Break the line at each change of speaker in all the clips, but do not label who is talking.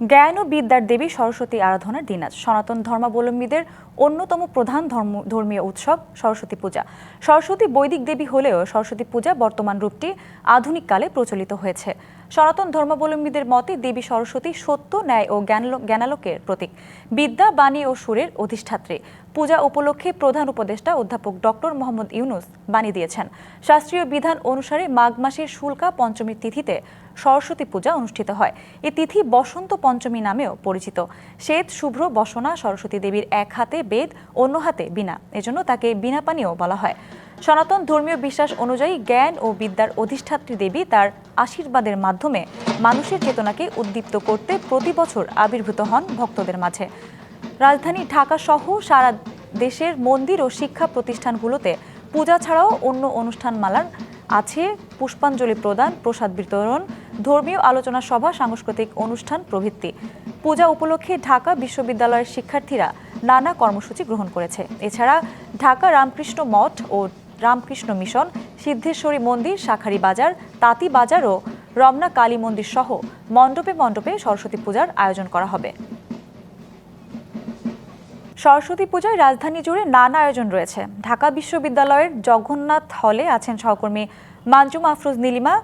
জ্ঞান ও বিদ্যার দেবী সরস্বতী আরাধনার দিন আজ। সনাতন ধর্মাবলম্বীদের অন্যতম প্রধান ধর্মীয় উৎসব সরস্বতী পূজা। সরস্বতী বৈদিক দেবী হলেও সরস্বতী পূজা বর্তমান রূপটি আধুনিক কালে প্রচলিত হয়েছে। সনাতন ধর্মাবলম্বীদের মতে দেবী সরস্বতী সত্য, ন্যায় ও জ্ঞানালোকের প্রতীক, বিদ্যা, বাণী ও সুরের অধিষ্ঠাত্রী। পূজা উপলক্ষে প্রধান উপদেষ্টা অধ্যাপক ডক্টর মোহাম্মদ ইউনুস বাণী দিয়েছেন। শাস্ত্রীয় বিধান অনুসারে মাঘ মাসের শুল্কা পঞ্চমীর তিথিতে সরস্বতী পূজা অনুষ্ঠিত হয়। এই তিথি বসন্ত পঞ্চমী নামেও পরিচিত। শ্বেত শুভ্র বসনা সরস্বতী দেবীর এক হাতে বেদ, অন্য হাতে বীণা, এজন্য তাকে বীণা পাণিও বলা হয়। সনাতন ধর্মীয় বিশ্বাস অনুযায়ী জ্ঞান ও বিদ্যার অধিষ্ঠাত্রী দেবী তার আশীর্বাদের মাধ্যমে মানুষের চেতনাকে উদ্দীপ্ত করতে প্রতি বছর আবির্ভূত হন ভক্তদের মাঝে। রাজধানী ঢাকা সহ সারা দেশের মন্দির ও শিক্ষা প্রতিষ্ঠানগুলোতে পূজা ছাড়াও অন্য অনুষ্ঠানমালার আছে পুষ্পাঞ্জলি প্রদান, প্রসাদ বিতরণ, ধর্মীয় আলোচনা সভা, সাংস্কৃতিক অনুষ্ঠান প্রভৃতি। পূজা উপলক্ষে ঢাকা বিশ্ববিদ্যালয়ের শিক্ষার্থীরা নানা কর্মসূচি গ্রহণ করেছে। এছাড়া ঢাকা রামকৃষ্ণ মঠ ও রামকৃষ্ণ মিশন, সিদ্ধেশ্বরী মন্দির, শাঁখারী বাজার, তাঁতি বাজার ও রমনা কালী মন্দির সহ মণ্ডপে মণ্ডপে সরস্বতী পূজার আয়োজন করা হবে। সরস্বতী পূজায় রাজধানী জুড়ে নানা আয়োজন রয়েছে। ঢাকা বিশ্ববিদ্যালয়ের জগন্নাথ হলে আছেন সহকর্মী মানজুম আফরোজ নীলিমা।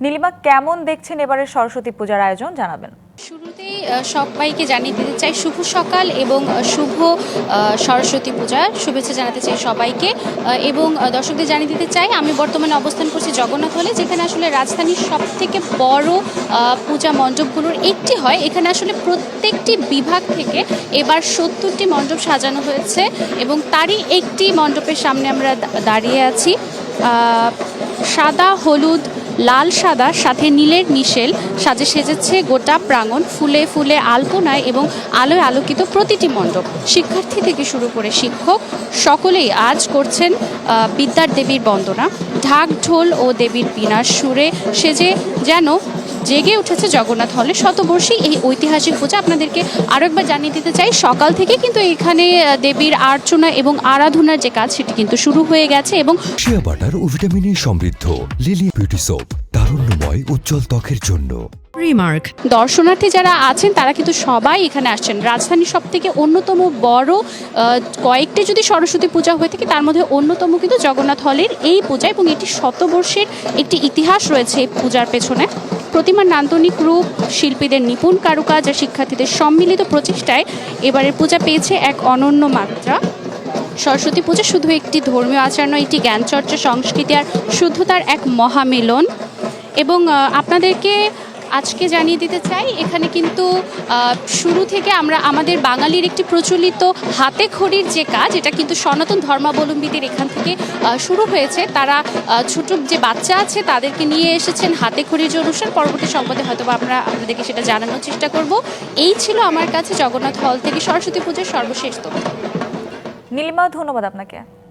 নীলিমা, কেমন দেখছেন এবারের সরস্বতী পূজার আয়োজন, জানাবেন।
শুরুতেই সবাইকে জানিয়ে দিতে চাই শুভ সকাল এবং শুভ সরস্বতী পূজার শুভেচ্ছা জানাতে চাই সবাইকে। এবং দর্শকদের জানিয়ে দিতে চাই আমি বর্তমানে অবস্থান করছি জগন্নাথ হলে, যেখানে আসলে রাজধানীর সবথেকে বড় পূজা মণ্ডপগুলোর একটি হয়। এখানে আসলে প্রত্যেকটি বিভাগ থেকে এবার 70টি মণ্ডপ সাজানো হয়েছে এবং তারই একটি মণ্ডপের সামনে আমরা দাঁড়িয়ে আছি। সাদা, হলুদ, লাল, সাদা সাথে নীলের মিশেল সাজে সেজেছে গোটা প্রাঙ্গণ, ফুলে ফুলে আলপনায় এবং আলোয় আলোকিত প্রতিটি মণ্ডপ। শিক্ষার্থী থেকে শুরু করে শিক্ষক সকলেই আজ করছেন বিদ্যার দেবীর বন্দনা। ঢাক, ঢোল ও দেবীর বীণার সুরে সেজে যেন জেগে উঠেছে জগন্নাথ হলে শতবর্ষী এই ঐতিহাসিক পূজা। আপনাদেরকে আরও একবার জানিয়ে দিতে চাই সকাল থেকে কিন্তু এখানে দেবীর আর্চনা এবং আরাধনার যে কাজ সেটি কিন্তু শুরু হয়ে গেছে। এবং
শিয়া বাটার ও ভিটামিনে সমৃদ্ধ লিলি বিউটি সোপ, তারুণ্যময় উজ্জ্বল ত্বকের জন্য।
রিমার্ক, দর্শনার্থী যারা আছেন তারা কিন্তু সবাই এখানে আসছেন। রাজধানীর সব থেকে অন্যতম বড় কয়েকটি যদি সরস্বতী পূজা হয়ে থাকে তার মধ্যে অন্যতম কিন্তু জগন্নাথ হলের এই পূজা, এবং এটি শতবর্ষের একটি ইতিহাস রয়েছে এই পূজার পেছনে। প্রতিমার নান্দনিক রূপ, শিল্পীদের নিপুণ কারুকাজ আর শিক্ষার্থীদের সম্মিলিত প্রচেষ্টায় এবারের পূজা পেয়েছে এক অনন্য মাত্রা। সরস্বতী পূজা শুধু একটি ধর্মীয় আচার নয়, একটি জ্ঞানচর্চা, সংস্কৃতি আর শুদ্ধতার এক মহামিলন। এবং আপনাদেরকে আজকে জানিয়ে দিতে চাই এখানে কিন্তু শুরু থেকে আমরা আমাদের বাঙালির একটি প্রচলিত হাতে খড়ির যে কাজ, এটা কিন্তু সনাতন ধর্মাবলম্বীদের এখান থেকে শুরু হয়েছে। তারা ছোট যে বাচ্চা আছে তাদেরকে নিয়ে এসেছেন হাতে খড়ির যে অনুষ্ঠান। পরবর্তী সংবাদে হয়তো আমরা আপনাদেরকে সেটা জানানোর চেষ্টা করব। এই ছিল আমার কাছে জগন্নাথ হল থেকে সরস্বতী পূজার সর্বশেষ তথ্য।
নীলিমা, ধন্যবাদ আপনাকে।